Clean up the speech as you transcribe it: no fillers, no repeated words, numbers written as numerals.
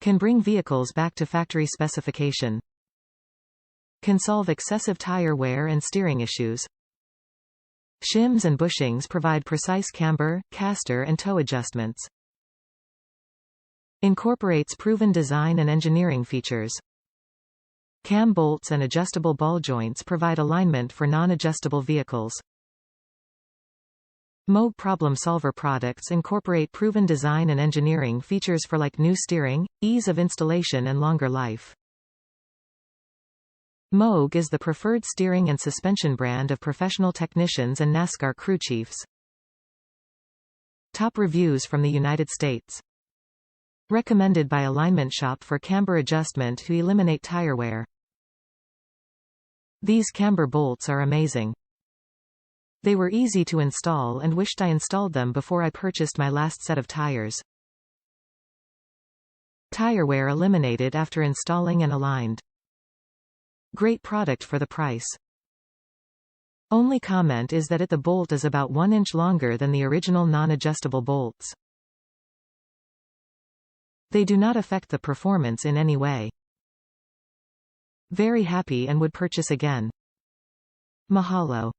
Can bring vehicles back to factory specification. Can solve excessive tire wear and steering issues. Shims and bushings provide precise camber, caster and toe adjustments. Incorporates proven design and engineering features. Cam bolts and adjustable ball joints provide alignment for non-adjustable vehicles. Moog Problem Solver products incorporate proven design and engineering features for like new steering, ease of installation and longer life. Moog is the preferred steering and suspension brand of professional technicians and NASCAR Crew Chiefs. Top reviews from the United States. Recommended by Alignment Shop for camber adjustment to eliminate tire wear. These camber bolts are amazing. They were easy to install and wished I installed them before I purchased my last set of tires. Tire wear eliminated after installing and aligned. Great product for the price. Only comment is that the bolt is about 1 inch longer than the original non-adjustable bolts. They do not affect the performance in any way. Very happy and would purchase again. Mahalo.